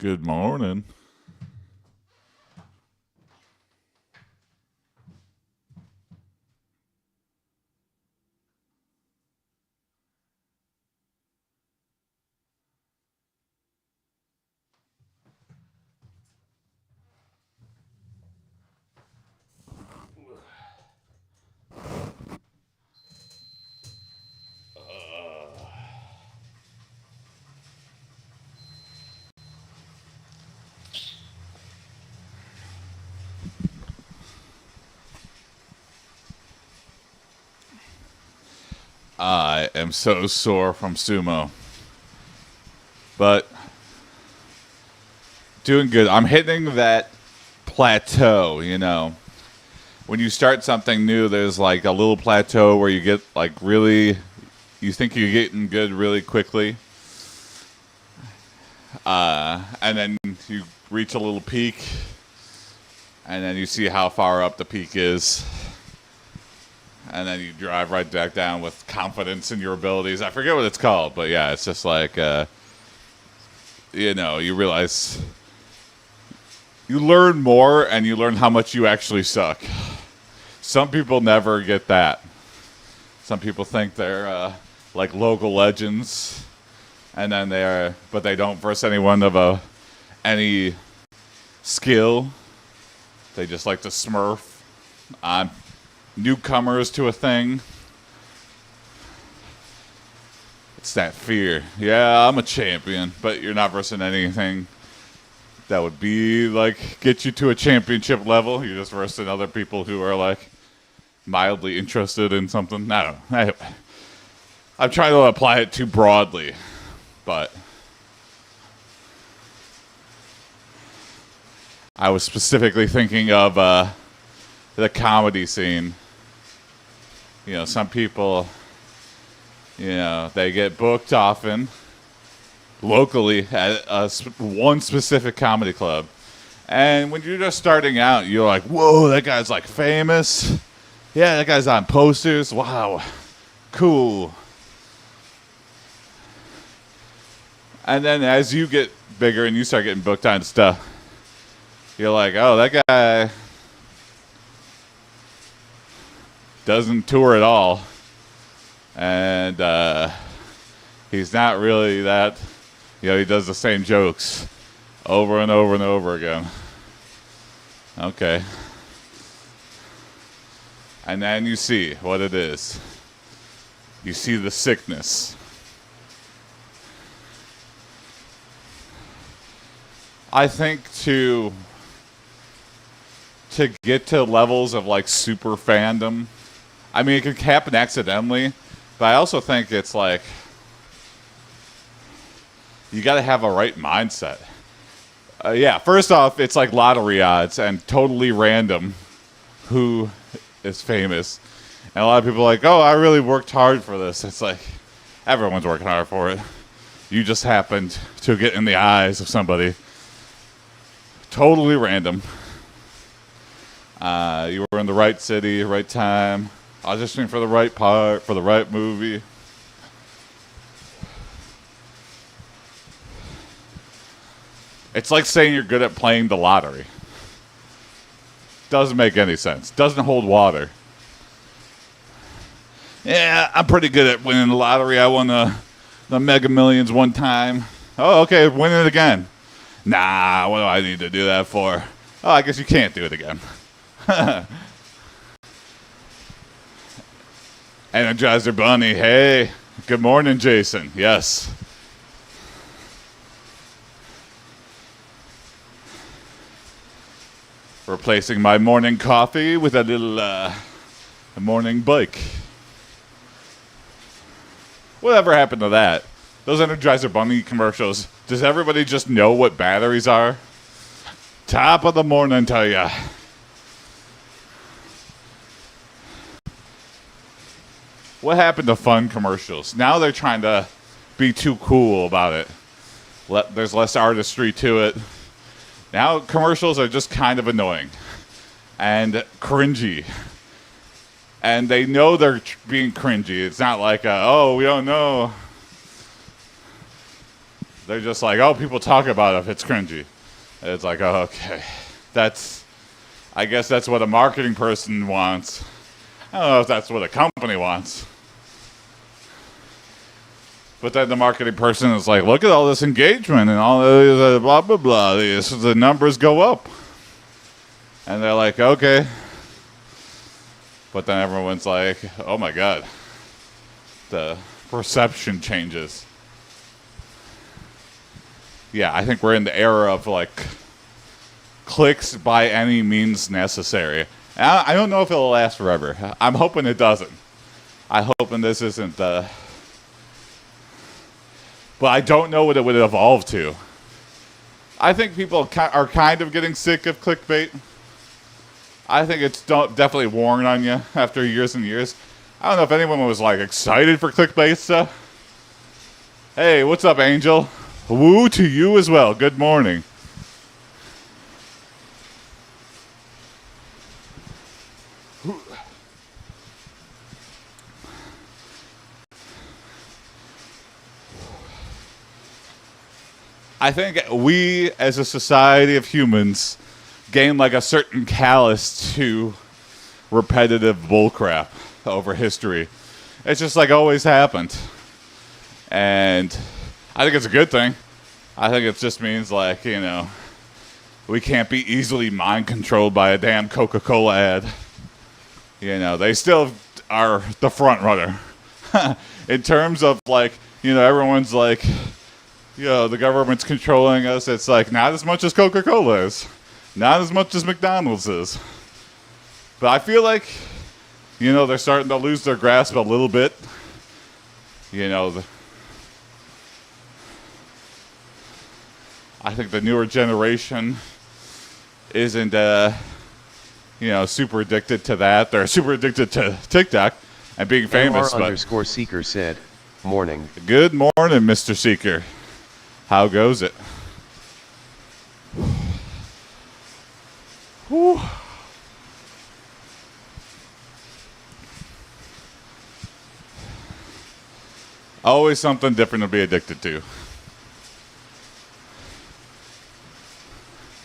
Good morning. I am so sore from sumo, but doing good. I'm hitting that plateau, When you start something new, there's like a little plateau where you get like really, you think you're getting good really quickly. And then you reach a little peak, and then you see how far up the peak is. And then you drive right back down with confidence in your abilities. I forget what it's called, but yeah, it's just like, you realize you learn more and you learn how much you actually suck. Some people never get that. Some people think they're like local legends, and then but they don't verse anyone of any skill. They just like to smurf on newcomers to a thing. It's that fear. Yeah, I'm a champion, but you're not versing anything that would be like get you to a championship level. You're just versing other people who are like mildly interested in something. I don't know. I'm trying to apply it too broadly, but I was specifically thinking of the comedy scene. Some people, they get booked often locally at one specific comedy club. And when you're just starting out, you're like, whoa, that guy's like famous. Yeah, that guy's on posters. Wow, cool. And then as you get bigger and you start getting booked on stuff, you're like, oh, that guy doesn't tour at all, and he's not really that, he does the same jokes over and over and over again. Okay. And then you see what it is. You see the sickness. I think to get to levels of like super fandom, I mean, it could happen accidentally, but I also think it's like you got to have a right mindset. Yeah, first off, it's like lottery odds and totally random who is famous. And a lot of people are like, oh, I really worked hard for this. It's like everyone's working hard for it. You just happened to get in the eyes of somebody. Totally random. You were in the right city, right time, auditioning for the right part, for the right movie. It's like saying you're good at playing the lottery. Doesn't make any sense. Doesn't hold water. Yeah, I'm pretty good at winning the lottery. I won the Mega Millions one time. Oh, okay, win it again. Nah, what do I need to do that for? Oh, I guess you can't do it again. Energizer Bunny, hey, good morning, Jason. Yes. Replacing my morning coffee with a little morning bike. Whatever happened to that? Those Energizer Bunny commercials, does everybody just know what batteries are? Top of the morning to ya. What happened to fun commercials? Now they're trying to be too cool about it. There's less artistry to it. Now commercials are just kind of annoying and cringy. And they know they're being cringy. It's not like, oh, we don't know. They're just like, oh, people talk about it if it's cringy. And it's like, oh, okay. I guess that's what a marketing person wants. I don't know if that's what a company wants. But then the marketing person is like, look at all this engagement and all this blah, blah, blah. The numbers go up. And they're like, okay. But then everyone's like, oh my God. The perception changes. Yeah, I think we're in the era of like clicks by any means necessary. And I don't know if it'll last forever. I'm hoping it doesn't. I'm hoping this isn't the... But I don't know what it would evolve to. I think people are kind of getting sick of clickbait. I think it's definitely worn on you after years and years. I don't know if anyone was like excited for clickbait stuff. Hey, what's up, Angel? Woo to you as well. Good morning. I think we, as a society of humans, gain like a certain callous to repetitive bullcrap over history. It's just like always happened. And I think it's a good thing. I think it just means like, you know, we can't be easily mind controlled by a damn Coca-Cola ad. You know, they still are the front runner. In terms of like, you know, everyone's like, you know, the government's controlling us. It's like not as much as Coca-Cola is. Not as much as McDonald's is. But I feel like, you know, they're starting to lose their grasp a little bit. You know, I think the newer generation isn't, you know, super addicted to that. They're super addicted to TikTok and being famous. MR_Seeker said, morning. Good morning, Mr. Seeker. How goes it? Whew. Always something different to be addicted to.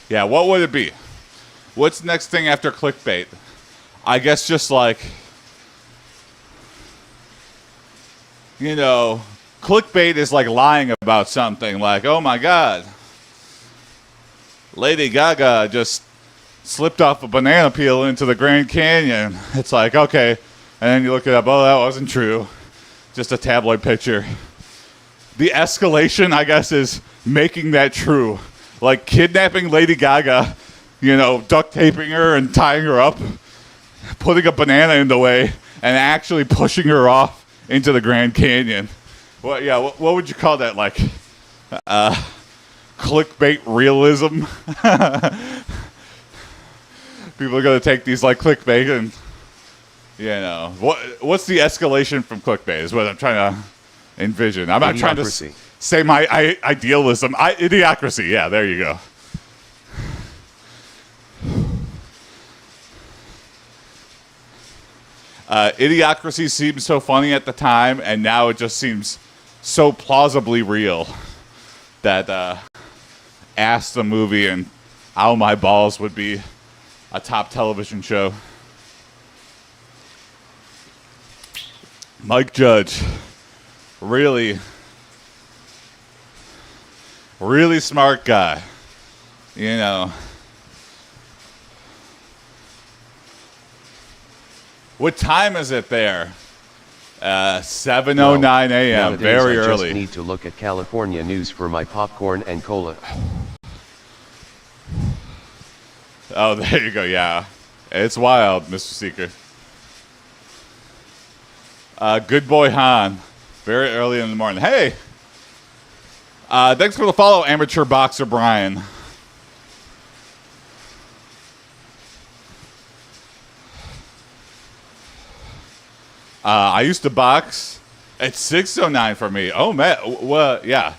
Yeah, what would it be? What's next thing after clickbait? I guess just like, you know, clickbait is like lying about something. Like, oh my God, Lady Gaga just slipped off a banana peel into the Grand Canyon. It's like, okay. And then you look it up. Oh, that wasn't true. Just a tabloid picture. The escalation, I guess, is making that true. Like kidnapping Lady Gaga, you know, duct taping her and tying her up, putting a banana in the way, and actually pushing her off into the Grand Canyon. Well, yeah, what would you call that? Like, clickbait realism? People are going to take these like clickbait and, you know, what's the escalation from clickbait is what I'm trying to envision. I'm not trying to say my idealism. Idiocracy, yeah, there you go. Idiocracy seemed so funny at the time, and now it just seems so plausibly real that Ask the Movie and Ow My Balls would be a top television show. Mike Judge, really smart guy, you know. What time is it there? 7:09 a.m. Very early. I just need to look at California news for my popcorn and cola. Oh, there you go. Yeah, it's wild, Mr. Seeker. Good boy Han, very early in the morning. Hey, thanks for the follow, amateur boxer Brian. I used to box at 6:09 for me. Oh man, well, yeah.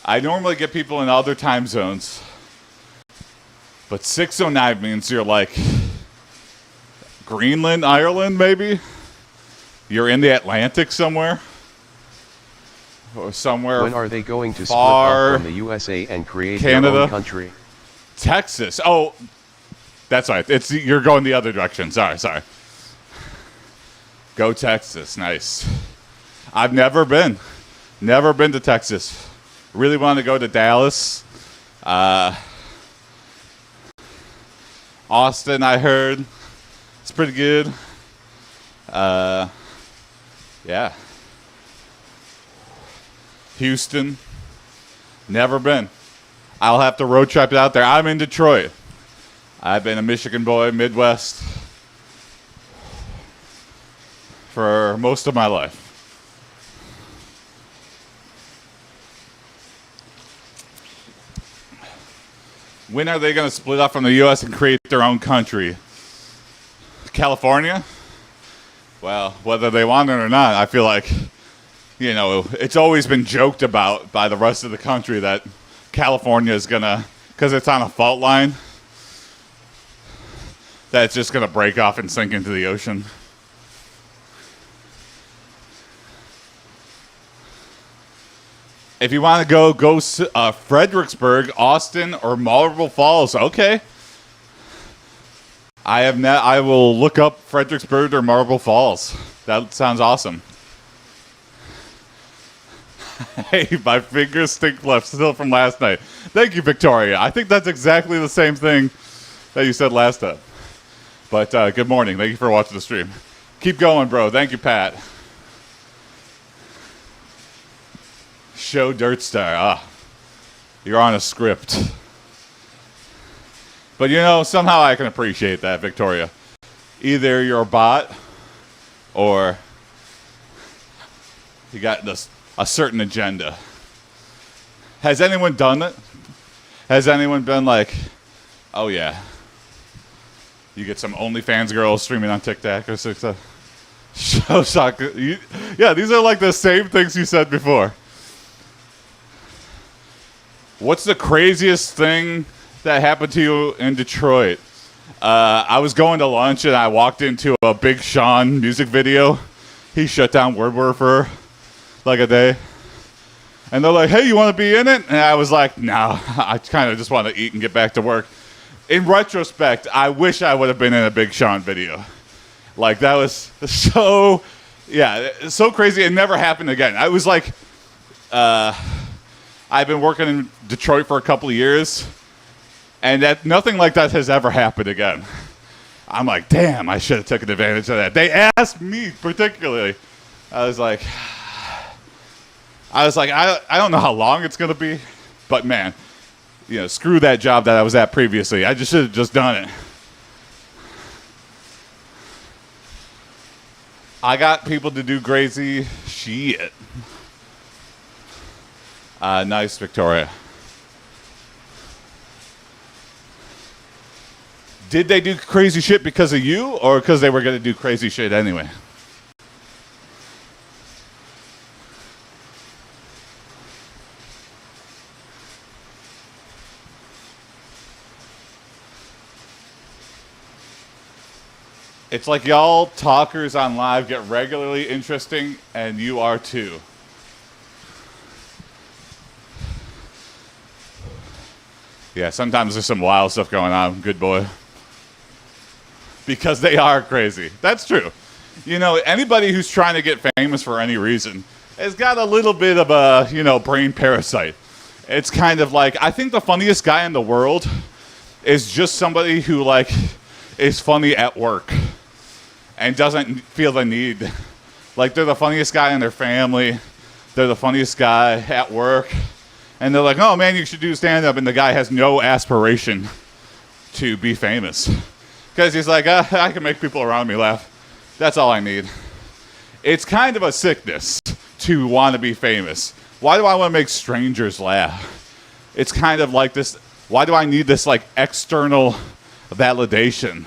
I normally get people in other time zones, but 6:09 means you're like Greenland, Ireland, maybe. You're in the Atlantic somewhere. or somewhere. When are they going to split far off from the USA and create Canada? their own country? Texas. Oh, that's right. You're going the other direction. Sorry. Go Texas. Nice. I've never been to Texas. Really want to go to Dallas. Austin, I heard. It's pretty good. Yeah. Houston. Never been. I'll have to road trip out there. I'm in Detroit. I've been a Michigan boy, Midwest, for most of my life. When are they going to split up from the U.S. and create their own country? California? Well, whether they want it or not, I feel like, it's always been joked about by the rest of the country that California is going to, because it's on a fault line, that it's just going to break off and sink into the ocean. If you want to go Fredericksburg, Austin, or Marble Falls, okay. I will look up Fredericksburg or Marble Falls. That sounds awesome. Hey, my fingers stink left still from last night. Thank you, Victoria. I think that's exactly the same thing that you said last time. But good morning. Thank you for watching the stream. Keep going, bro. Thank you, Pat. Show Dirt Star. You're on a script. But somehow I can appreciate that, Victoria. Either you're a bot or you got a certain agenda. Has anyone done it? Has anyone been like, oh yeah, you get some OnlyFans girls streaming on TikTok or something? Show soccer. Yeah, these are like the same things you said before. What's the craziest thing that happened to you in Detroit? I was going to lunch and I walked into a Big Sean music video. He shut down Wordword for like a day. And they're like, hey, you want to be in it? And I was like, no, I kind of just want to eat and get back to work. In retrospect, I wish I would have been in a Big Sean video. Like, that was so crazy. It never happened again. I was like, I've been working in Detroit for a couple of years, and nothing like that has ever happened again. I'm like, damn, I should have taken advantage of that. They asked me particularly. I was like, I don't know how long it's going to be, but man, screw that job that I was at previously. I just should have just done it. I got people to do crazy shit. Nice, Victoria. Did they do crazy shit because of you or because they were going to do crazy shit anyway? It's like y'all talkers on live get regularly interesting, and you are too. Yeah, sometimes there's some wild stuff going on, good boy. Because they are crazy. That's true. Anybody who's trying to get famous for any reason has got a little bit of a, brain parasite. It's kind of like, I think the funniest guy in the world is just somebody who, is funny at work and doesn't feel the need. Like, they're the funniest guy in their family. They're the funniest guy at work. And they're like, oh, man, you should do stand-up. And the guy has no aspiration to be famous. Because he's like, I can make people around me laugh. That's all I need. It's kind of a sickness to want to be famous. Why do I want to make strangers laugh? It's kind of like this, why do I need this, external validation?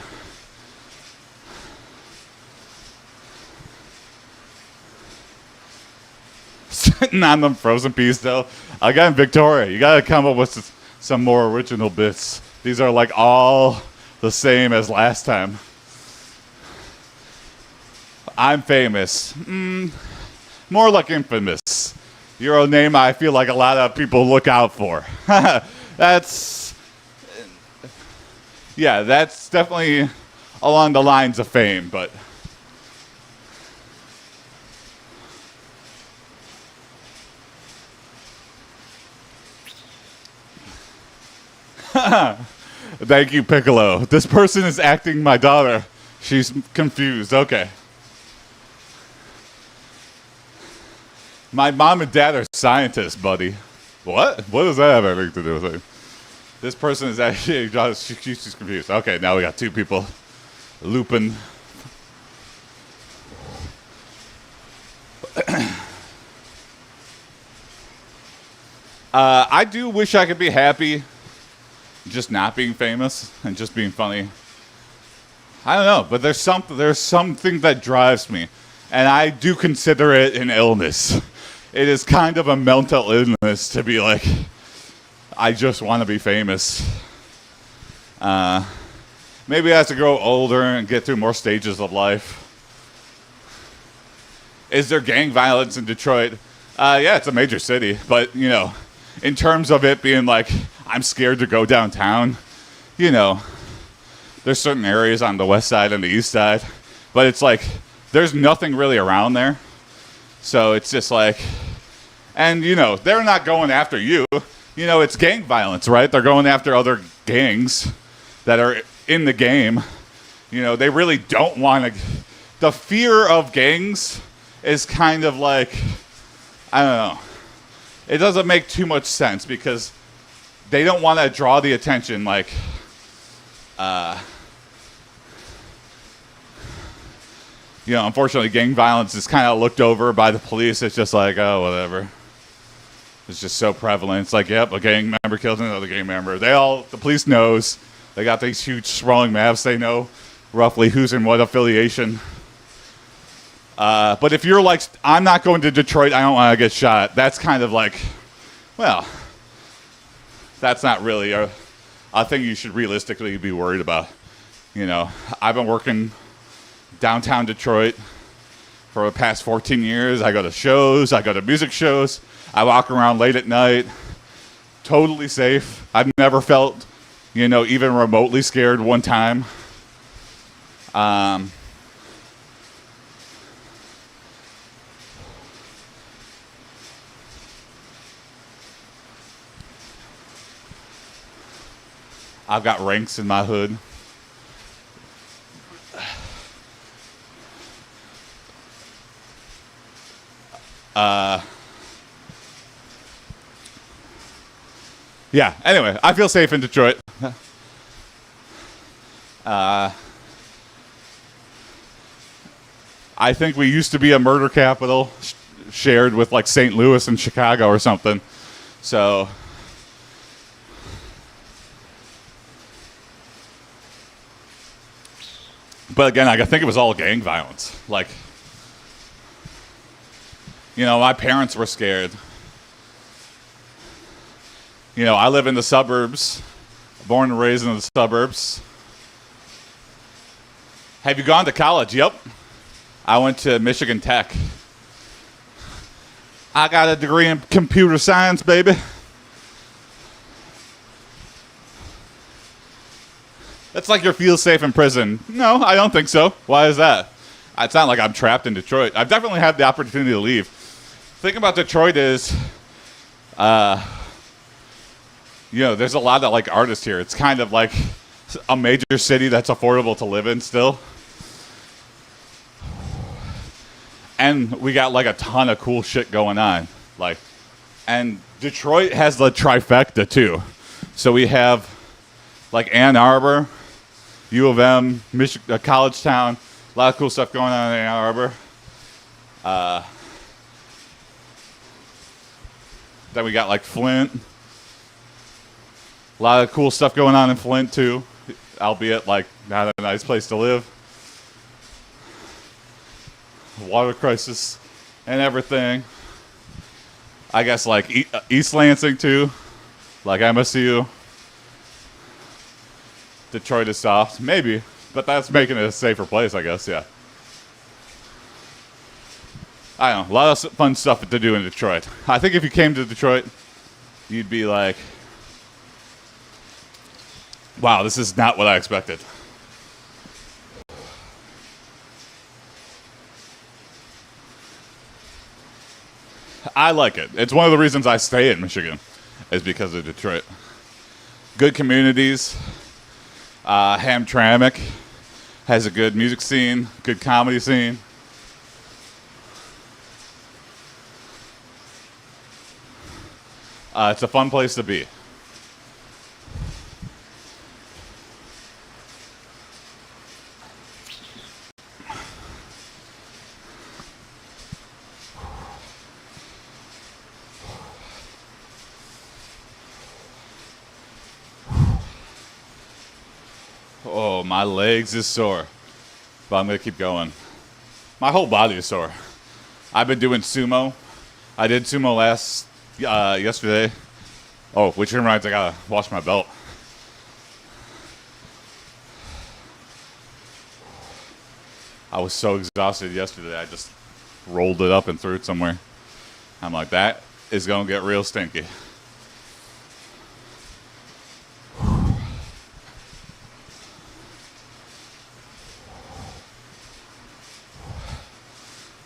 Sitting on them frozen peas, though. Again, Victoria, you got to come up with some more original bits. These are all the same as last time. I'm famous. More like infamous. You're a name I feel like a lot of people look out for. That's definitely along the lines of fame, but thank you, Piccolo. This person is acting my daughter. She's confused. Okay. My mom and dad are scientists, buddy. What? What does that have anything to do with it? This person is actually she's confused. Okay, now we got two people looping. I do wish I could be happy just not being famous and just being funny. I don't know, but there's something that drives me, and I do consider it an illness. It is kind of a mental illness to be like, I just want to be famous. Maybe as I grow older and get through more stages of life. Is there gang violence in Detroit? Yeah, it's a major city, but you know, in terms of it being like, I'm scared to go downtown, you know, there's certain areas on the west side and the east side, but it's like, there's nothing really around there. So it's just like, and you know, they're not going after you. You know, it's gang violence, right? They're going after other gangs that are in the game. You know, they really don't want to. The fear of gangs is kind of like, I don't know. It doesn't make too much sense because they don't want to draw the attention like, you know, unfortunately, gang violence is kind of looked over by the police. It's just like, oh, whatever. It's just so prevalent. It's like, yep, a gang member killed another gang member. The police knows. They got these huge sprawling maps. They know roughly who's in what affiliation. But if you're like, I'm not going to Detroit, I don't want to get shot. That's kind of like, well, that's not really a thing you should realistically be worried about. You know, I've been working downtown Detroit for the past 14 years. I go to shows. I go to music shows. I walk around late at night. Totally safe. I've never felt, you know, even remotely scared one time. I've got ranks in my hood. Yeah, anyway, I feel safe in Detroit. I think we used to be a murder capital shared with like St. Louis and Chicago or something. So but again, I think it was all gang violence. Like, you know, my parents were scared. You know, I live in the suburbs, born and raised in the suburbs. Have you gone to college? Yep. I went to Michigan Tech. I got a degree in computer science, baby. That's like you feel safe in prison. No, I don't think so. Why is that? It's not like I'm trapped in Detroit. I've definitely had the opportunity to leave. The thing about Detroit is, you know, there's a lot of like artists here. It's kind of like a major city that's affordable to live in still. And we got like a ton of cool shit going on. Like, and Detroit has the trifecta too. So we have like Ann Arbor, U of M, college town, a lot of cool stuff going on in Ann Arbor. Then we got like Flint. A lot of cool stuff going on in Flint too, albeit like not a nice place to live. Water crisis and everything. I guess like East Lansing too, like MSU. Detroit is soft, maybe, but that's making it a safer place, I guess. Yeah. I don't know, a lot of fun stuff to do in Detroit. I think if you came to Detroit, you'd be like, wow, this is not what I expected. I like it. It's one of the reasons I stay in Michigan, is because of Detroit. Good communities. Hamtramck has a good music scene, good comedy scene. It's a fun place to be. Oh, my legs is sore, but I'm gonna keep going. My whole body is sore. I've been doing sumo. I did sumo yesterday. Oh, which reminds me, I gotta wash my belt. I was so exhausted yesterday, I just rolled it up and threw it somewhere. I'm like, that is gonna get real stinky.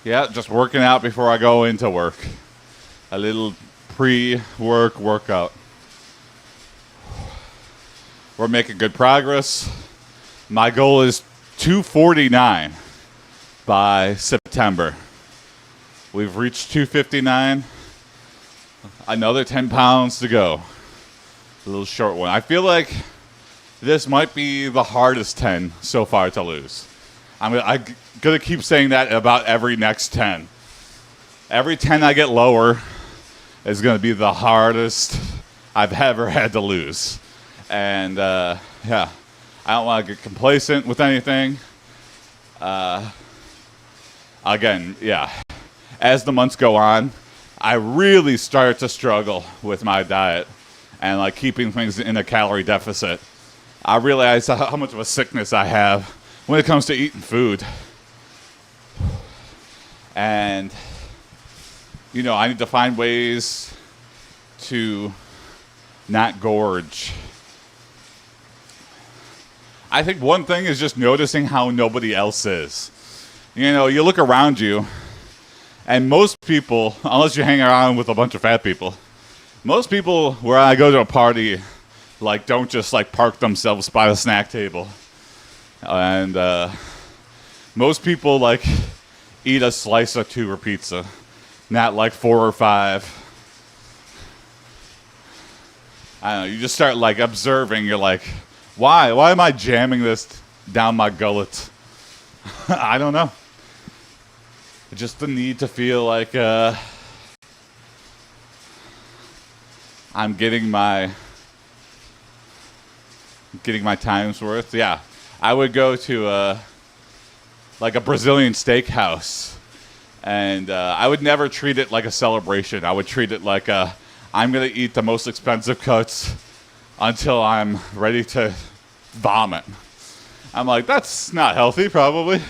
Yeah, just working out before I go into work. A little pre-work workout. We're making good progress. My goal is 249 by September. We've reached 259. Another 10 pounds to go. A little short one. I feel like this might be the hardest 10 so far to lose. I'm gonna keep saying that about every next 10. Every 10 I get lower is gonna be the hardest I've ever had to lose. And yeah, I don't want to get complacent with anything. Again, yeah, as the months go on, I really start to struggle with my diet and like keeping things in a calorie deficit. I realize how much of a sickness I have when it comes to eating food. And, you know, I need to find ways to not gorge. I think one thing is just noticing how nobody else is. You know, you look around you, and most people, unless you hang around with a bunch of fat people, most people where I go to a party, like, don't just, like, park themselves by the snack table. And most people, like, eat a slice or two of pizza, not, like, 4 or 5. I don't know, you just start, like, observing. You're like, why? Why am I jamming this down my gullet? I don't know. Just the need to feel like I'm getting my time's worth. Yeah, I would go to like a Brazilian steakhouse, and I would never treat it like a celebration. I would treat it like I'm gonna eat the most expensive cuts until I'm ready to vomit. I'm like, that's not healthy, probably.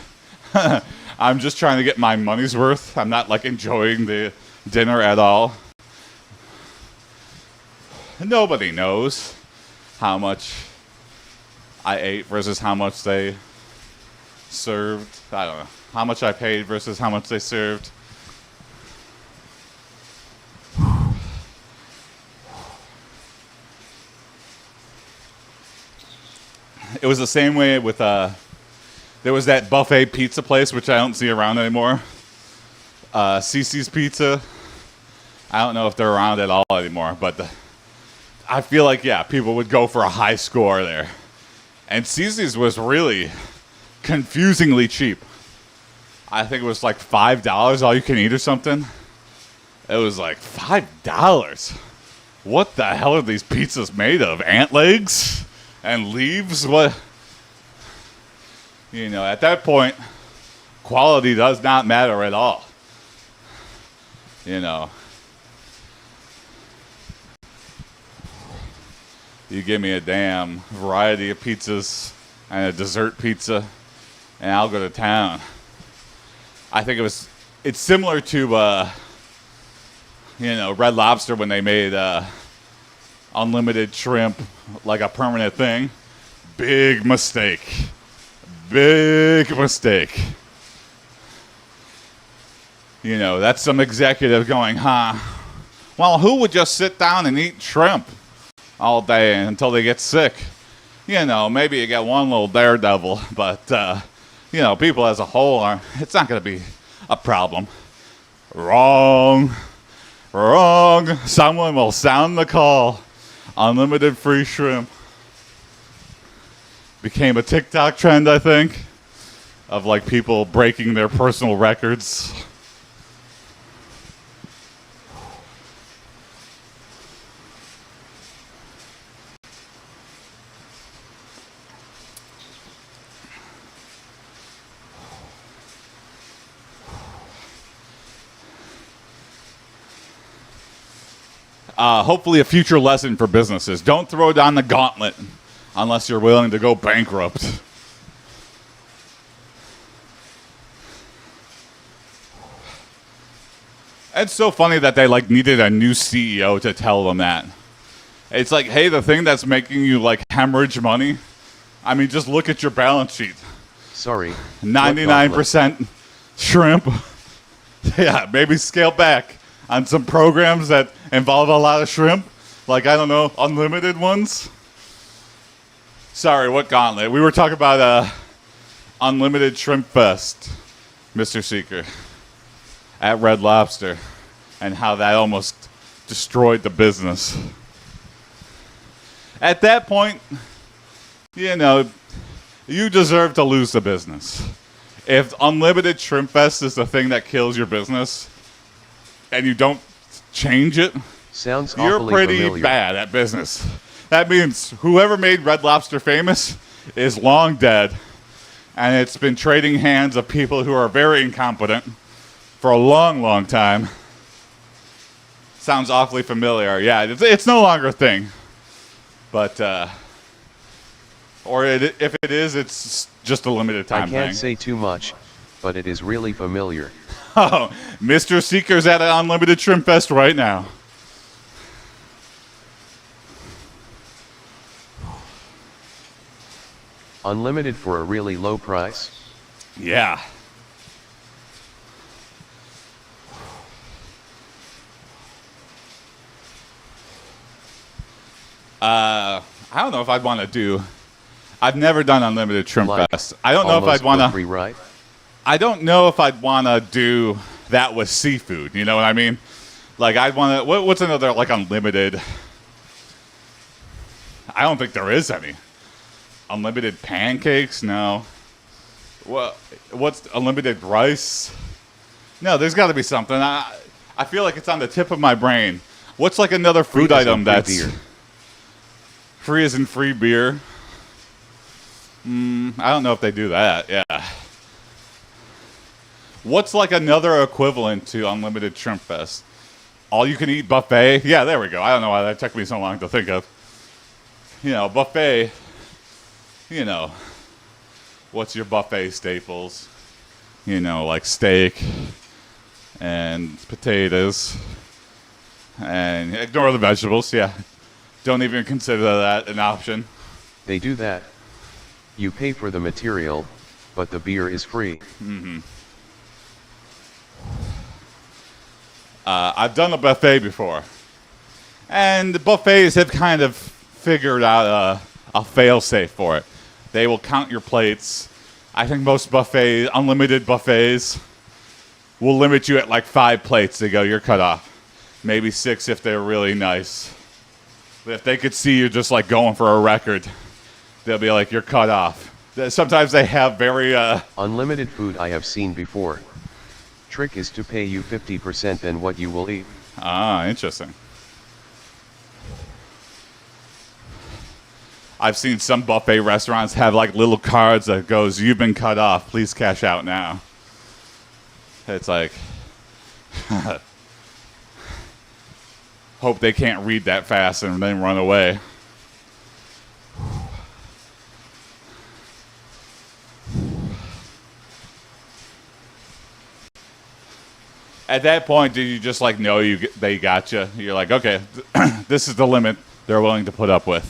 I'm just trying to get my money's worth. I'm not like enjoying the dinner at all. Nobody knows how much I ate versus how much they served. I don't know. How much I paid versus how much they served. It was the same way with there was that buffet pizza place, which I don't see around anymore. Cece's Pizza. I don't know if they're around at all anymore, but I feel like, yeah, people would go for a high score there. And Cece's was really confusingly cheap. I think it was like $5 all you can eat or something. It was like $5. What the hell are these pizzas made of? Ant legs and leaves? What? You know, at that point, quality does not matter at all. You know, you give me a damn variety of pizzas and a dessert pizza, and I'll go to town. I think it was it's similar to Red Lobster when they made unlimited shrimp like a permanent thing. Big mistake. Big mistake. That's some executive going, huh? Well, who would just sit down and eat shrimp all day until they get sick? Maybe you get one little daredevil, but, people as a whole it's not going to be a problem. Wrong. Someone will sound the call. Unlimited free shrimp. Became a TikTok trend, I think, of like people breaking their personal records. Hopefully a future lesson for businesses. Don't throw down the gauntlet unless you're willing to go bankrupt. It's so funny that they needed a new CEO to tell them that. It's like, hey, the thing that's making you hemorrhage money, I mean, just look at your balance sheet. Sorry. 99% shrimp. Yeah, maybe scale back on some programs that involve a lot of shrimp. I don't know, unlimited ones. Sorry, what gauntlet? We were talking about Unlimited Shrimp Fest, Mr. Seeker, at Red Lobster, and how that almost destroyed the business. At that point, you deserve to lose the business. If Unlimited Shrimp Fest is the thing that kills your business, and you don't change it, sounds you're pretty familiar. bad at business. That means whoever made Red Lobster famous is long dead, and it's been trading hands of people who are very incompetent for a long, long time. Sounds awfully familiar. Yeah, it's no longer a thing. But, if it is, it's just a limited time thing. I can't say too much, but it is really familiar. Oh, Mr. Seeker's at an Unlimited Shrimp Fest right now. Unlimited for a really low price? Yeah. I don't know if I'd want to do. I've never done Unlimited Shrimp Fest. I don't know if I'd want to. Free, right? I don't know if I'd want to do that with seafood. You know what I mean? I'd want to. What's another unlimited? I don't think there is any. Unlimited pancakes? No. What's unlimited rice? No, there's got to be something. I feel like it's on the tip of my brain. What's another food item that's beer. Free as in free beer? I don't know if they do that. Yeah. What's another equivalent to Unlimited Shrimp Fest? All you can eat buffet? Yeah, there we go. I don't know why that took me so long to think of. Buffet. What's your buffet staples? Steak and potatoes. And ignore the vegetables, yeah. Don't even consider that an option. They do that. You pay for the material, but the beer is free. Mm-hmm. I've done a buffet before. And the buffets have kind of figured out a fail-safe for it. They will count your plates. I think most buffets, unlimited buffets, will limit you at 5 plates. They go, you're cut off. Maybe 6 if they're really nice. But if they could see you just going for a record, they'll be like, you're cut off. Sometimes they have very... Unlimited food I have seen before. Trick is to pay you 50% than what you will eat. Ah, interesting. I've seen some buffet restaurants have little cards that goes, you've been cut off, please cash out now. It's hope they can't read that fast and then run away. At that point, did you just like know they got you? You're like, okay, this is the limit they're willing to put up with.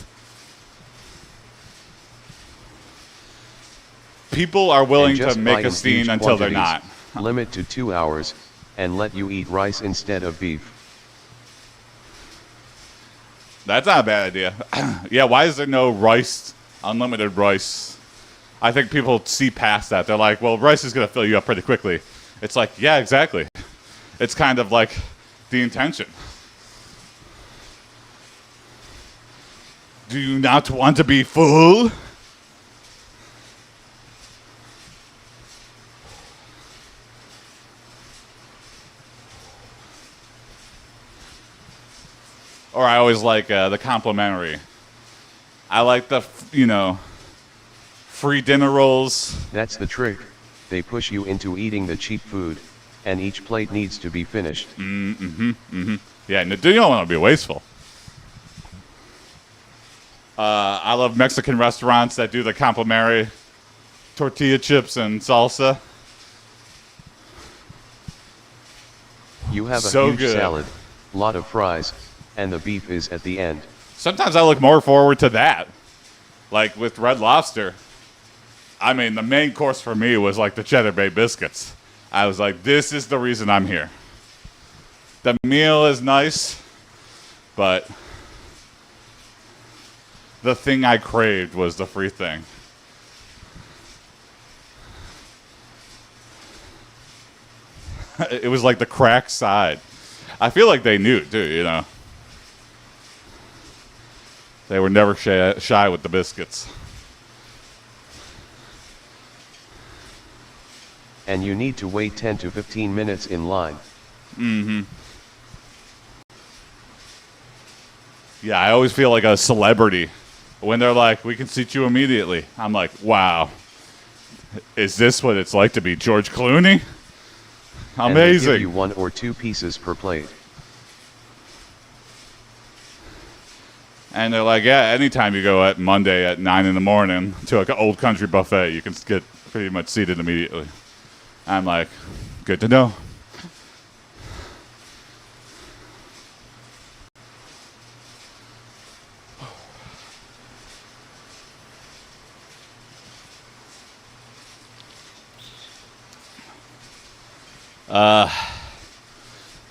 People are willing to make a scene until they're not. Limit to 2 hours, and let you eat rice instead of beef. That's not a bad idea. Yeah, why is there no rice, unlimited rice? I think people see past that. They're like, well, rice is going to fill you up pretty quickly. It's like, yeah, exactly. It's kind of like the intention. Do you not want to be full? Or I always like the complimentary. I like the, free dinner rolls. That's the trick. They push you into eating the cheap food, and each plate needs to be finished. Yeah, you don't want to be wasteful. I love Mexican restaurants that do the complimentary tortilla chips and salsa. You have a So huge good. salad, lot of fries, and the beef is at the end. Sometimes I look more forward to that. Like with Red Lobster. I mean, the main course for me was like the Cheddar Bay biscuits. I was like, this is the reason I'm here. The meal is nice, but the thing I craved was the free thing. It was like the cracked side. I feel like they knew, too, They were never shy with the biscuits. And you need to wait 10 to 15 minutes in line. Yeah, I always feel like a celebrity when they're like, we can seat you immediately. I'm like, wow, is this what it's like to be George Clooney? Amazing. And they give you 1 or 2 pieces per plate. And they're like, yeah, anytime you go at Monday at 9 in the morning to like an old country buffet, you can get pretty much seated immediately. I'm like, good to know.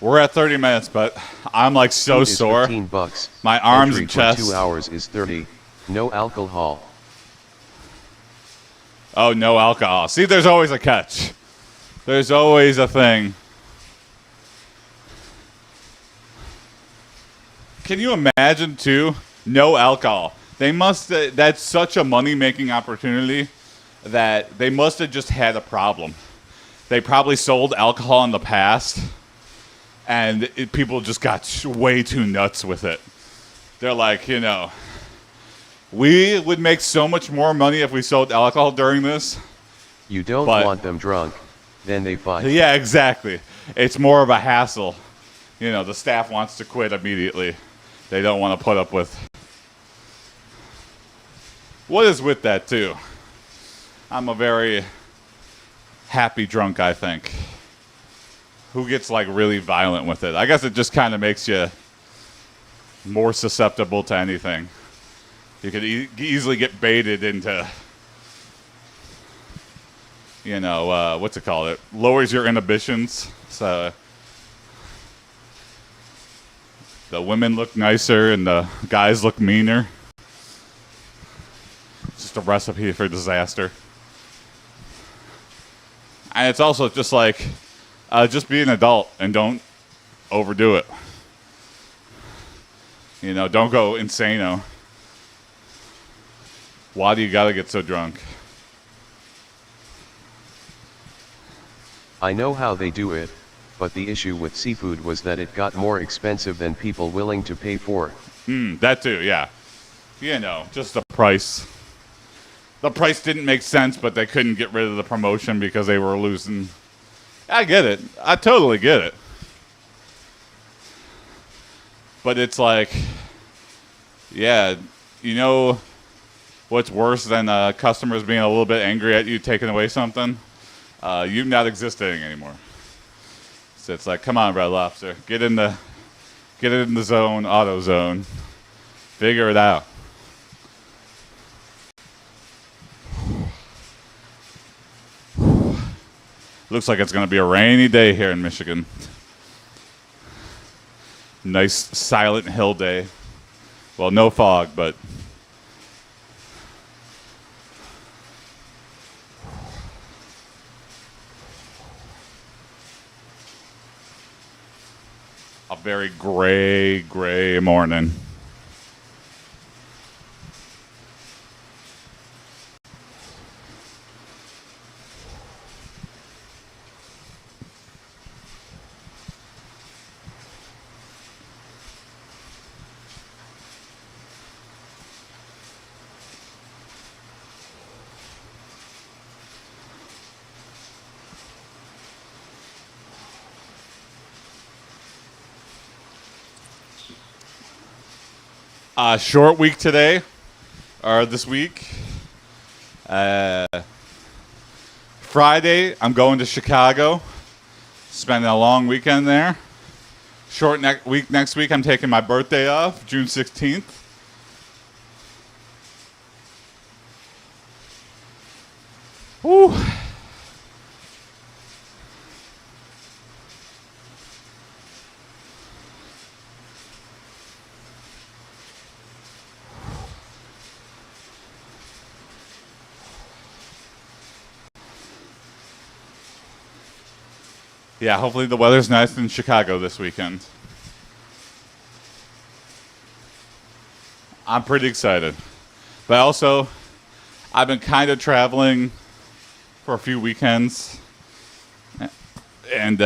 We're at 30 minutes, but I'm like so Food is sore. $15. My arms Entry and for chest. 2 hours is 30. No alcohol. Oh, no alcohol. See, there's always a catch. There's always a thing. Can you imagine, too? No alcohol. They must, that's such a money-making opportunity that they must have just had a problem. They probably sold alcohol in the past, and people just got way too nuts with it. They're like, we would make so much more money if we sold alcohol during this. You don't want them drunk, then they fight. Yeah, exactly. It's more of a hassle. The staff wants to quit immediately. They don't want to put up with. What is with that, too? I'm a very happy drunk, I think. Who gets, like, really violent with it? I guess it just kind of makes you more susceptible to anything. You could easily get baited into, what's it called? It lowers your inhibitions. So the women look nicer and the guys look meaner. It's just a recipe for disaster. And it's also just like, just be an adult and don't overdo it. Don't go insano. Why do you gotta get so drunk? I know how they do it, but the issue with seafood was that it got more expensive than people willing to pay for. That too, yeah. Just the price. The price didn't make sense, but they couldn't get rid of the promotion because they were losing. I get it. I totally get it. But it's like, yeah, what's worse than customers being a little bit angry at you taking away something? You not existing anymore. So it's like, come on, Red Lobster, get it in the zone, auto zone, figure it out. Looks like it's going to be a rainy day here in Michigan. Nice Silent Hill day. Well, no fog, but a very gray morning. Short week today, or this week. Friday, I'm going to Chicago, spending a long weekend there. Short week next week, I'm taking my birthday off, June 16th. Woo. Yeah, hopefully the weather's nice in Chicago this weekend. I'm pretty excited. But also, I've been kind of traveling for a few weekends. And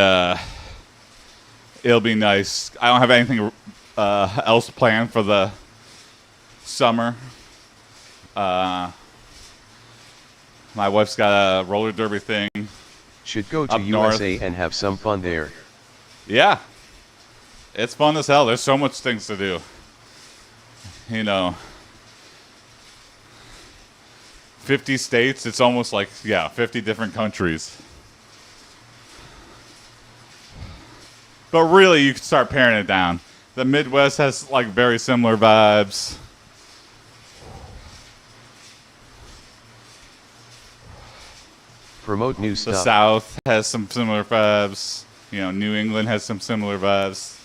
it'll be nice. I don't have anything else planned for the summer. My wife's got a roller derby thing. Should go to Up USA north. and have some fun there. Yeah. It's fun as hell. There's so much things to do. You know, 50 states, it's almost like, 50 different countries. But really, you can start paring it down. The Midwest has, like, very similar vibes. Promote new The stuff. South has some similar vibes. You know, New England has some similar vibes.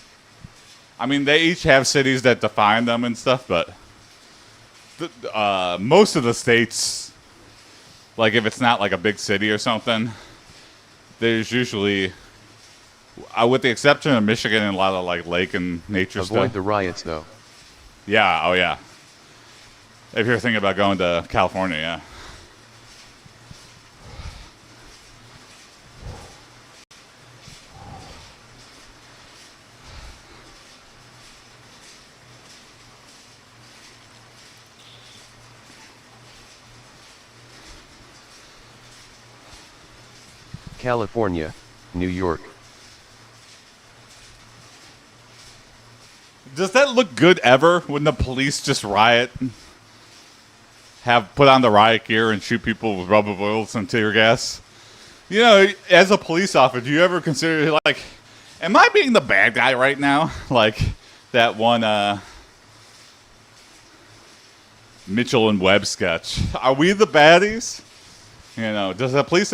I mean, they each have cities that define them and stuff, but most of the states, like if it's not like a big city or something, there's usually, with the exception of Michigan and a lot of like lake and nature Avoid stuff. the riots though. Yeah, oh yeah. If you're thinking about going to California, yeah. California, New York. Does that look good ever when the police just riot? Have put on the riot gear and shoot people with rubber bullets and tear gas? You know, as a police officer, do you ever consider, like, am I being the bad guy right now? Like that one Mitchell and Webb sketch. Are we the baddies? You know, do the police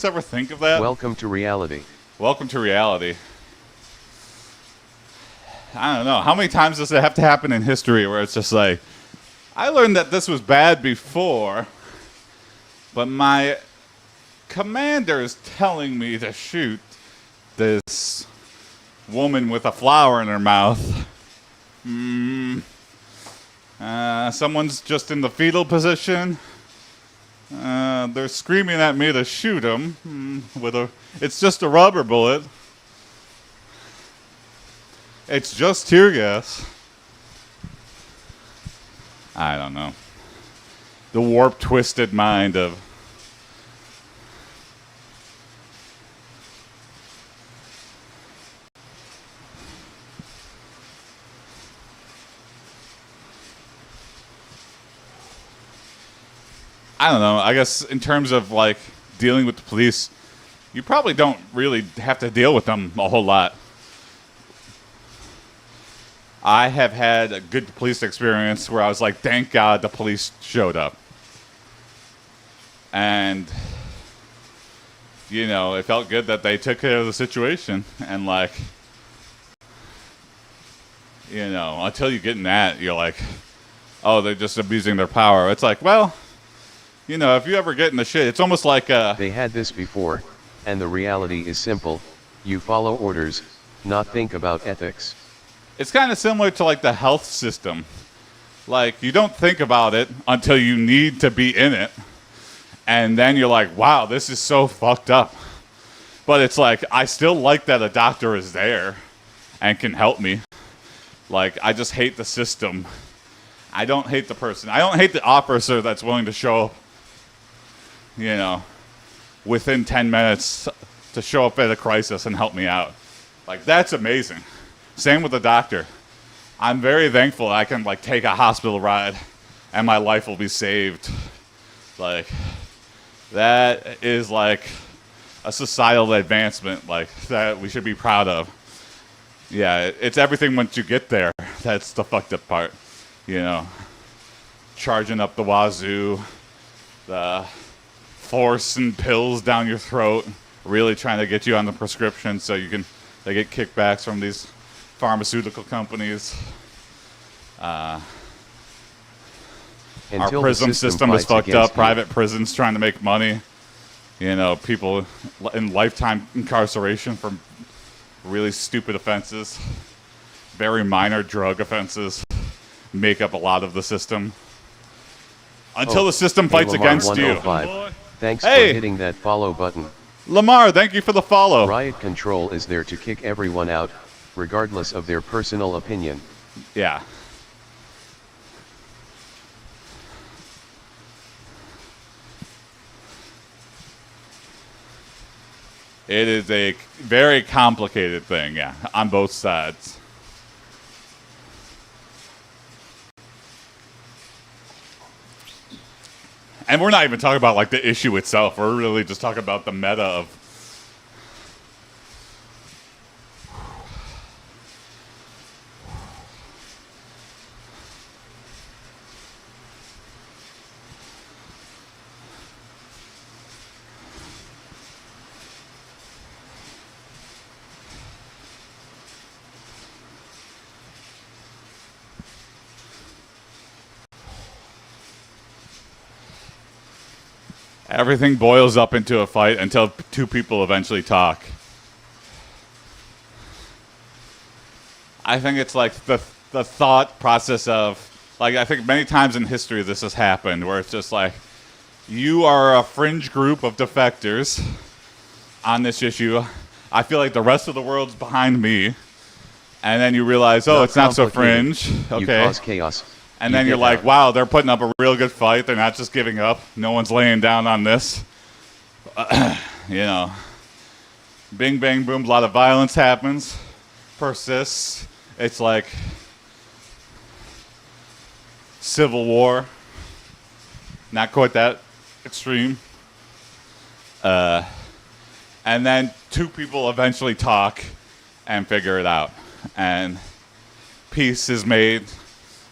ever think of that? Welcome to reality. Welcome to reality. I don't know. How many times does it have to happen in history where it's just like, I learned that this was bad before, but my commander is telling me to shoot this woman with a flower in her mouth. Someone's just in the fetal position. They're screaming at me to shoot him it's just a rubber bullet. It's just tear gas. I don't know. The warped, twisted mind of... I don't know. I guess in terms of, like, dealing with the police, you probably don't really have to deal with them a whole lot. I have had a good police experience where I was like, thank God the police showed up. And, you know, it felt good that they took care of the situation. And, like, you know, until you get in that, you're like, oh, they're just abusing their power. It's like, well, you know, if you ever get in the shit, it's almost like They had this before, and the reality is simple. You follow orders, not think about ethics. it's kind of similar to like the health system. Like, you don't think about it until you need to be in it. And then you're like, wow, this is so fucked up. But it's like, I still like that a doctor is there and can help me. Like, I just hate the system. I don't hate the person. I don't hate the officer that's willing to show up, you know, within 10 minutes to show up at a crisis and help me out. Like, that's amazing. Same with the doctor. I'm very thankful I can, like, take a hospital ride and my life will be saved. Like, that is, like, a societal advancement, like, that we should be proud of. Yeah, it's everything once you get there. That's the fucked up part, you know. Charging up the wazoo, the forcing pills down your throat, really trying to get you on the prescription so they get kickbacks from these pharmaceutical companies. Our prison system is fucked up. Private prisons trying to make money. You know, people in lifetime incarceration for really stupid offenses. Very minor drug offenses make up a lot of the system. Until the system fights against you. Thanks for hitting that follow button. Lamar, thank you for the follow. Riot control is there to kick everyone out, regardless of their personal opinion. Yeah. It is a very complicated thing, yeah, on both sides. And we're not even talking about, like, the issue itself. We're really just talking about the meta of... Everything boils up into a fight until two people eventually talk. I think it's like the thought process of, like, I think many times in history this has happened, where it's just like, you are a fringe group of defectors on this issue. I feel like the rest of the world's behind me. And then you realize, oh, it's not so fringe. Okay. You cause chaos. And then you're like, wow, they're putting up a real good fight. They're not just giving up. No one's laying down on this. You know, bing, bang, boom, a lot of violence happens, persists. It's like civil war. Not quite that extreme. And then two people eventually talk and figure it out. And peace is made.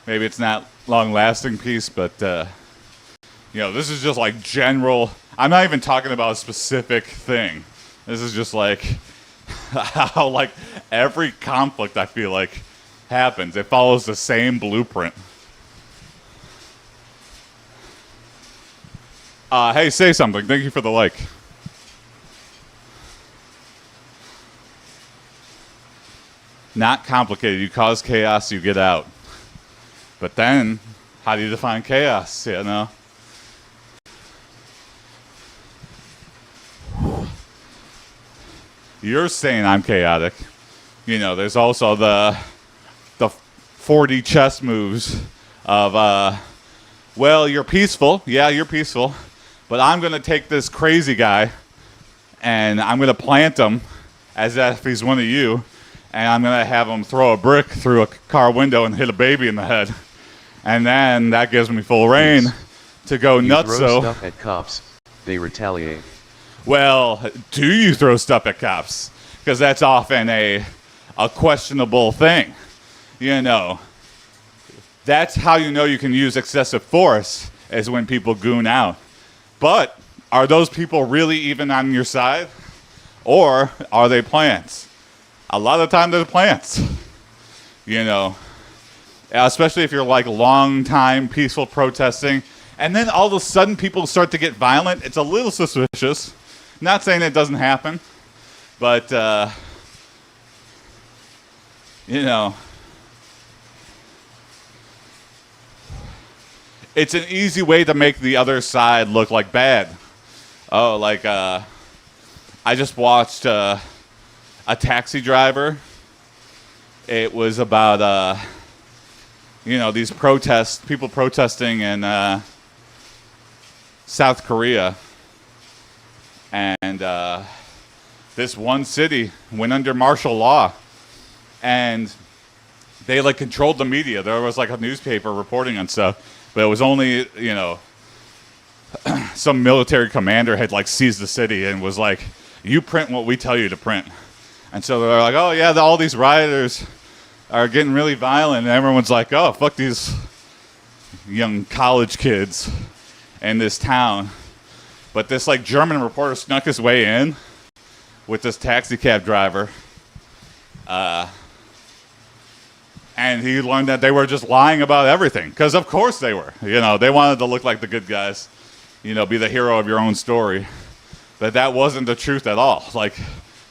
Maybe it's not long-lasting peace, but, you know, this is just like general. I'm not even talking about a specific thing. This is just like how, like, every conflict, I feel like, happens. It follows the same blueprint. Hey, say something. Thank you for the like. Not complicated. You cause chaos, you get out. But then, how do you define chaos, you know? You're saying I'm chaotic. You know, there's also the 40 chess moves of, well, you're peaceful. Yeah, you're peaceful. But I'm going to take this crazy guy, and I'm going to plant him as if he's one of you, and I'm going to have him throw a brick through a car window and hit a baby in the head. And then that gives me full reign to go nuts. Throw stuff at cops, they retaliate. Well, do you throw stuff at cops? Because that's often a questionable thing. You know, that's how you know you can use excessive force, is when people goon out. But are those people really even on your side? Or are they plants? A lot of the time they're plants. You know, especially if you're like long time peaceful protesting, and then all of a sudden people start to get violent. It's a little suspicious. Not saying it doesn't happen, but you know, it's an easy way to make the other side look like bad. Oh, like I just watched a Taxi Driver. It was about you know, these protests, people protesting in South Korea, and this one city went under martial law, and they like controlled the media. There was like a newspaper reporting on stuff, but it was only, you know, some military commander had like seized the city and was like, "You print what we tell you to print." And so they're like, "Oh yeah, all these rioters are getting really violent," and everyone's like, "Oh, fuck these young college kids in this town." But this like German reporter snuck his way in with this taxi cab driver, and he learned that they were just lying about everything, because of course they were. You know, they wanted to look like the good guys, you know, be the hero of your own story. But that wasn't the truth at all. Like,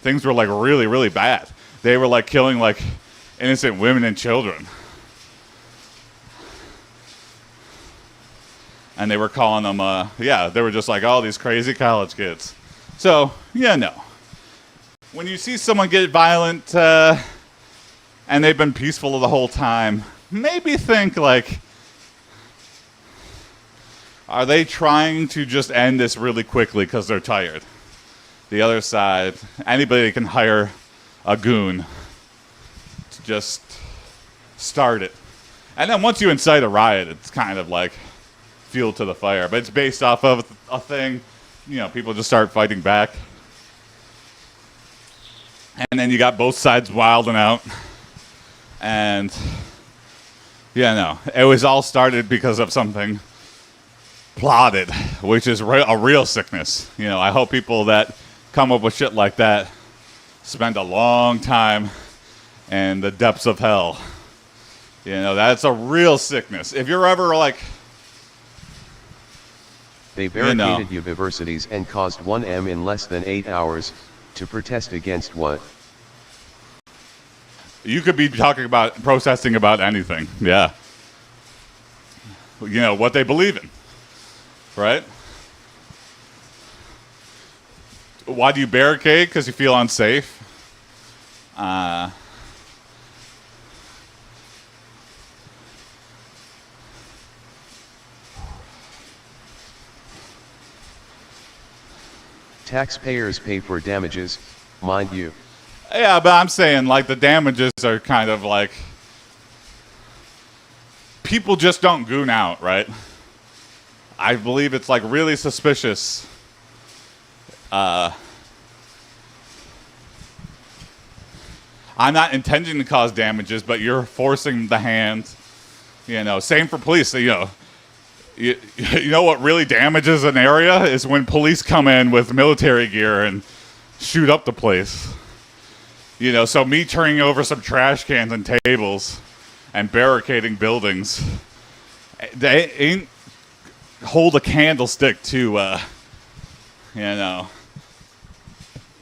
things were like really, really bad. They were like killing like innocent women and children. And they were calling them, yeah, they were just like, oh, these crazy college kids. So, yeah, no. When you see someone get violent and they've been peaceful the whole time, maybe think like, are they trying to just end this really quickly because they're tired? The other side, anybody can hire a goon to just start it. And then once you incite a riot, it's kind of like fuel to the fire. But it's based off of a thing, you know, people just start fighting back. And then you got both sides wilding out. And, yeah, no, it was all started because of something plotted, which is a real sickness. You know, I hope people that come up with shit like that spend a long time in the depths of hell. You know, that's a real sickness. If you're ever like... They barricaded universities and caused 1M in less than 8 hours, to protest against what? You could be talking about protesting about anything, yeah. You know, what they believe in, right? Why do you barricade? Because you feel unsafe. Taxpayers pay for damages, mind you. Yeah, but I'm saying, like, the damages are kind of like... People just don't goon out, right? I believe it's, like, really suspicious. I'm not intending to cause damages, but you're forcing the hand. You know, same for police. You know, you know what really damages an area is when police come in with military gear and shoot up the place. You know, so me turning over some trash cans and tables and barricading buildings, they ain't hold a candlestick to, you know,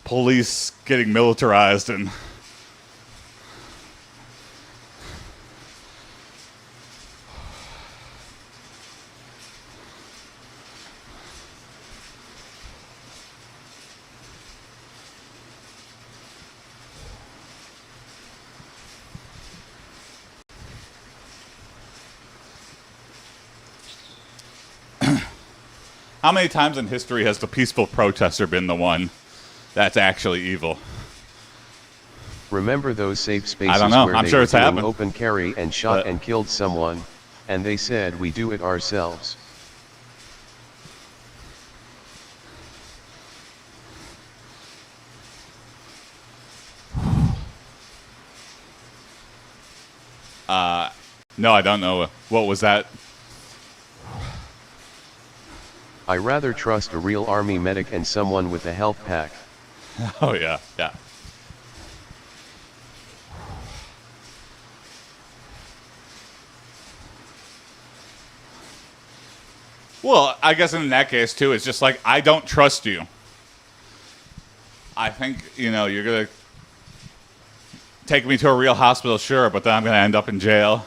police getting militarized and... How many times in history has the peaceful protester been the one that's actually evil? Remember those safe spaces I don't know. where I'm they sure were it's doing happened. open carry and shot and killed someone, and they said we do it ourselves. No, I don't know. What was that? I rather trust a real army medic and someone with a health pack. Oh, yeah, yeah. Well, I guess in that case, too, it's just like, I don't trust you. I think, you know, you're going to take me to a real hospital, sure, but then I'm going to end up in jail.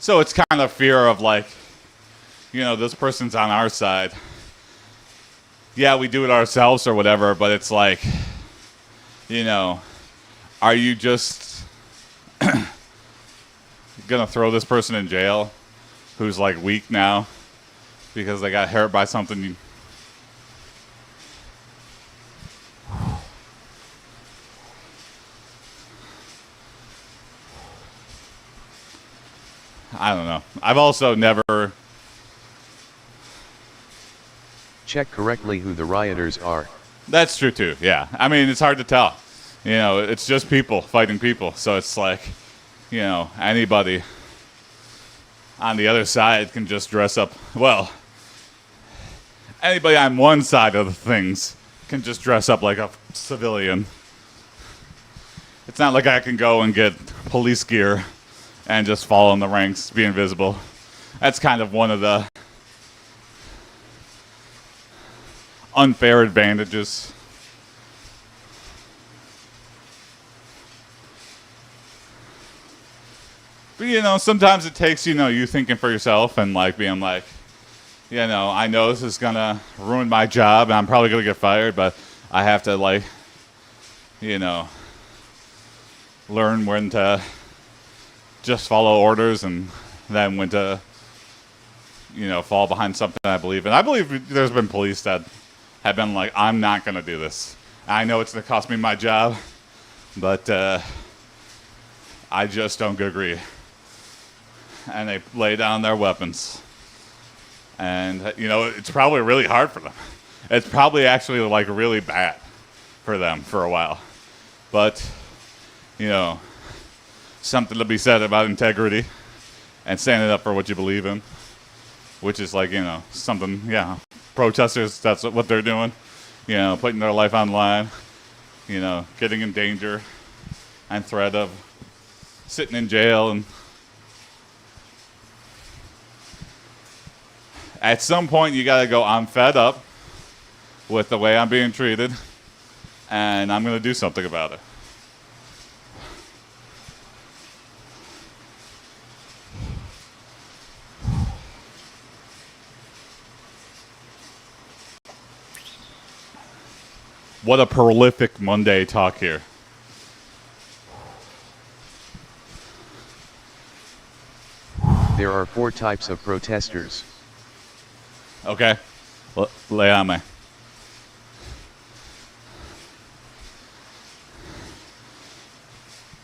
So it's kind of fear of, like, you know, this person's on our side. Yeah, we do it ourselves or whatever, but it's like, you know, are you just going to throw this person in jail who's, like, weak now because they got hurt by something? I don't know. I've also never... Check correctly who the rioters are. That's true, too, yeah. I mean, it's hard to tell. You know, it's just people fighting people. So it's like, you know, anybody on the other side can just dress up. Well, anybody on one side of the things can just dress up like a civilian. It's not like I can go and get police gear and just fall in the ranks, be invisible. That's kind of one of the unfair advantages. But, you know, sometimes it takes, you know, you thinking for yourself and, like, being like, you know, I know this is going to ruin my job and I'm probably going to get fired, but I have to, like, you know, learn when to just follow orders and then when to, you know, fall behind something I believe in. I believe there's been police that have been like, I'm not going to do this. I know it's going to cost me my job, but I just don't agree. And they lay down their weapons. And, you know, it's probably really hard for them. It's probably actually, like, really bad for them for a while. But, you know, something to be said about integrity and standing up for what you believe in, which is, like, you know, something, yeah. Protesters, that's what they're doing. You know, putting their life on the line, you know, getting in danger and threat of sitting in jail. And at some point, you got to go, I'm fed up with the way I'm being treated, and I'm going to do something about it. What a prolific Monday talk here. There are 4 types of protesters. Okay, lay on me.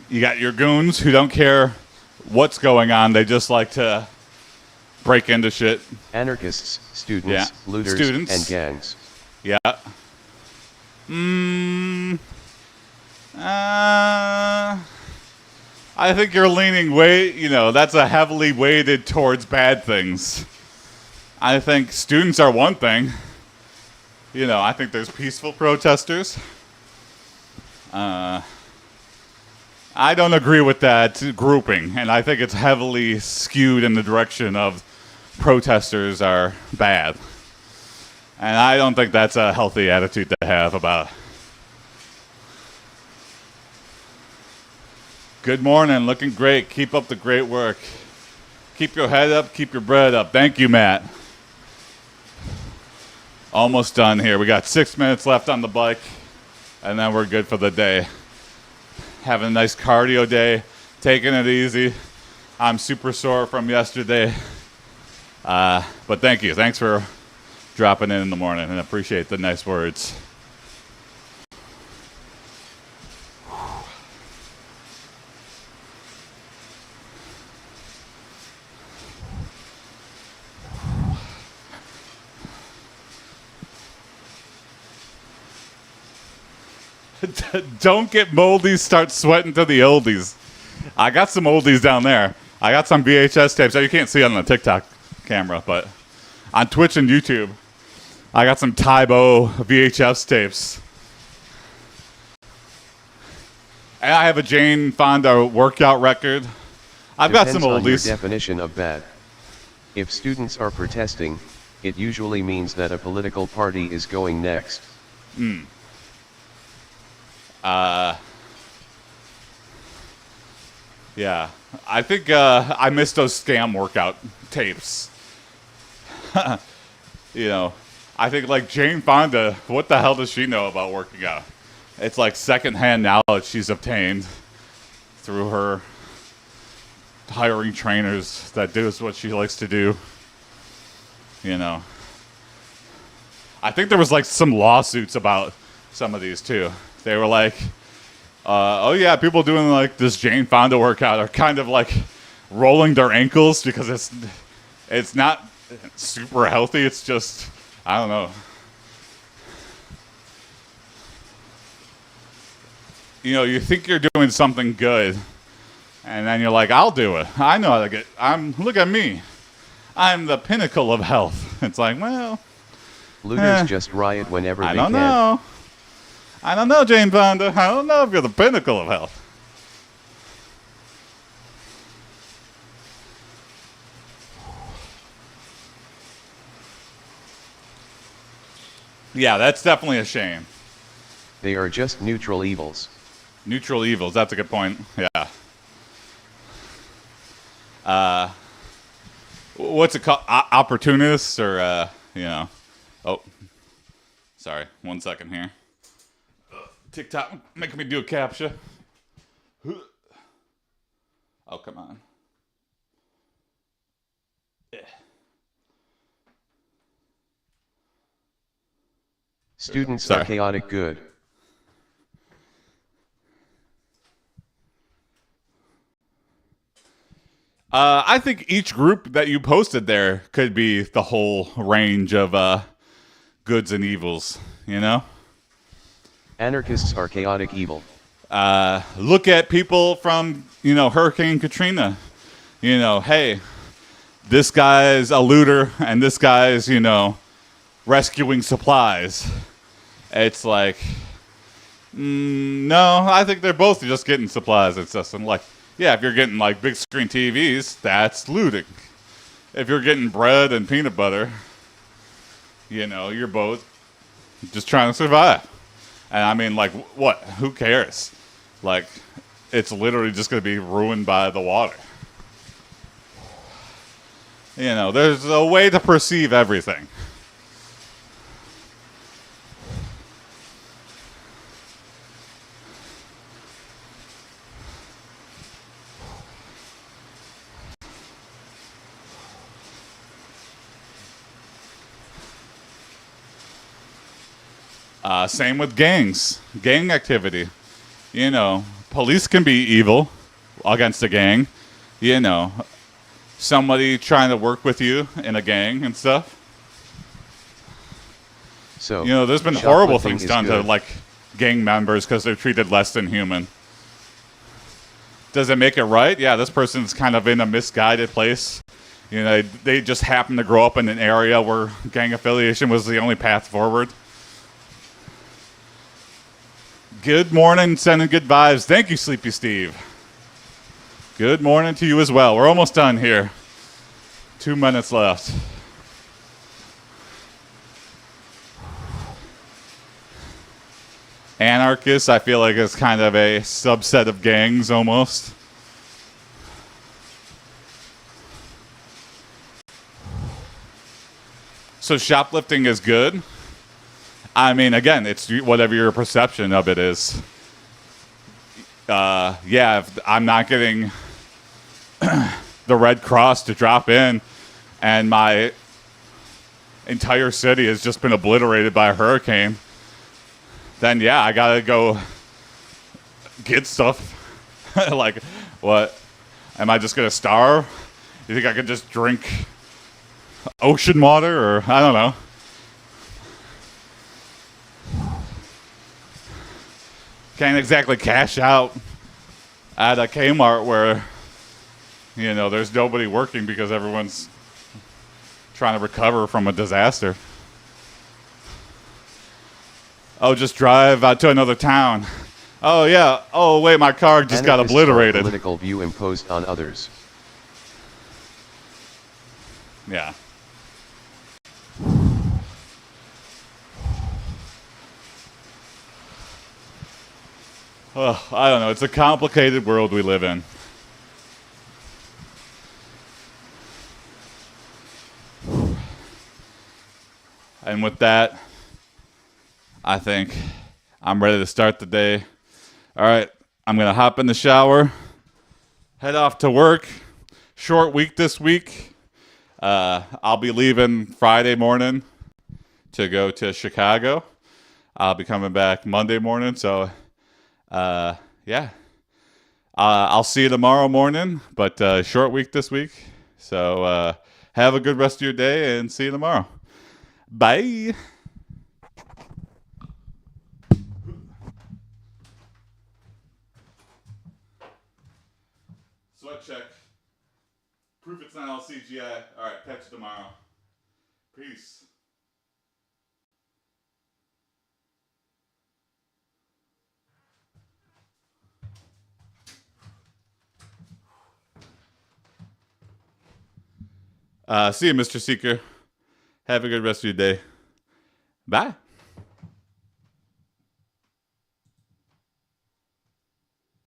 You got your goons who don't care what's going on. They just like to break into shit. Anarchists, students, Yeah. looters, Students. and gangs. Yeah. I think you're leaning you know, that's a heavily weighted towards bad things. I think students are one thing. You know, I think there's peaceful protesters. I don't agree with that grouping, and I think it's heavily skewed in the direction of protesters are bad. And I don't think that's a healthy attitude to have about it. Good morning, looking great. Keep up the great work. Keep your head up, keep your bread up. Thank you, Matt. Almost done here. We got 6 minutes left on the bike, and then we're good for the day. Having a nice cardio day, taking it easy. I'm super sore from yesterday. But thank you. Thanks for dropping in the morning, and appreciate the nice words. Don't get moldy, start sweating to the oldies. I got some oldies down there. I got some VHS tapes that you can't see on the TikTok camera, but on Twitch and YouTube, I got some Tybo VHS tapes. And I have a Jane Fonda workout record. I've got some Depends on your oldies. definition of bad. If students are protesting, it usually means that a political party is going next. Yeah, I think I missed those scam workout tapes. You know, I think like Jane Fonda, what the hell does she know about working out? It's like secondhand knowledge she's obtained through her hiring trainers that do what she likes to do. You know, I think there was like some lawsuits about some of these too. They were like, oh yeah, people doing like this Jane Fonda workout are kind of like rolling their ankles because it's not super healthy. It's just, I don't know. You know, you think you're doing something good, and then you're like, I'll do it. I know how to look at me. I'm the pinnacle of health. It's like, well, Looters just riot whenever they I don't can. know. I don't know, Jane Fonda. I don't know if you're the pinnacle of health. Yeah, that's definitely a shame. They are just neutral evils. Neutral evils. That's a good point. Yeah. What's it called? Opportunists or, you know. Oh, sorry. 1 second here. TikTok making me do a captcha. Oh, come on. Yeah. Students Sorry. are chaotic good. I think each group that you posted there could be the whole range of goods and evils, you know? Anarchists are chaotic evil. Look at people from, you know, Hurricane Katrina. You know, hey, this guy's a looter and this guy's, you know, rescuing supplies. It's like, no, I think they're both just getting supplies. It's just like, yeah, if you're getting like big screen TVs, that's looting. If you're getting bread and peanut butter, you know, you're both just trying to survive. And I mean, like, what? Who cares? Like, it's literally just going to be ruined by the water. You know, there's a way to perceive everything. Same with gangs, gang activity. You know, police can be evil against a gang. You know, somebody trying to work with you in a gang and stuff. So, You know, there's been horrible shoplifting things is done to good. like gang members because they're treated less than human. Does it make it right? Yeah, this person's kind of in a misguided place. You know, they just happen to grow up in an area where gang affiliation was the only path forward. Good morning, sending good vibes. Thank you, Sleepy Steve. Good morning to you as well. We're almost done here. 2 minutes left. Anarchists, I feel like, is kind of a subset of gangs almost. So shoplifting is good. I mean, again, it's whatever your perception of it is. Yeah, if I'm not getting the Red Cross to drop in and my entire city has just been obliterated by a hurricane, then yeah, I gotta go get stuff. Like, what? Am I just gonna starve? You think I could just drink ocean water, or I don't know. Can't exactly cash out at a Kmart where You know, there's nobody working because everyone's trying to recover from a disaster. Oh, just drive out to another town. Oh, yeah. Oh, wait, my car just got Anarchists are obliterated. political view imposed on others. Yeah. Oh, I don't know. It's a complicated world we live in. And with that, I think I'm ready to start the day. All right, I'm going to hop in the shower, head off to work. Short week this week. I'll be leaving Friday morning to go to Chicago. I'll be coming back Monday morning. So, yeah. I'll see you tomorrow morning, but short week this week. So have a good rest of your day and see you tomorrow. Bye. Sweat check. Proof it's not all CGI. All right, catch you tomorrow. Peace. See you, Mr. Seeker. Have a good rest of your day. Bye.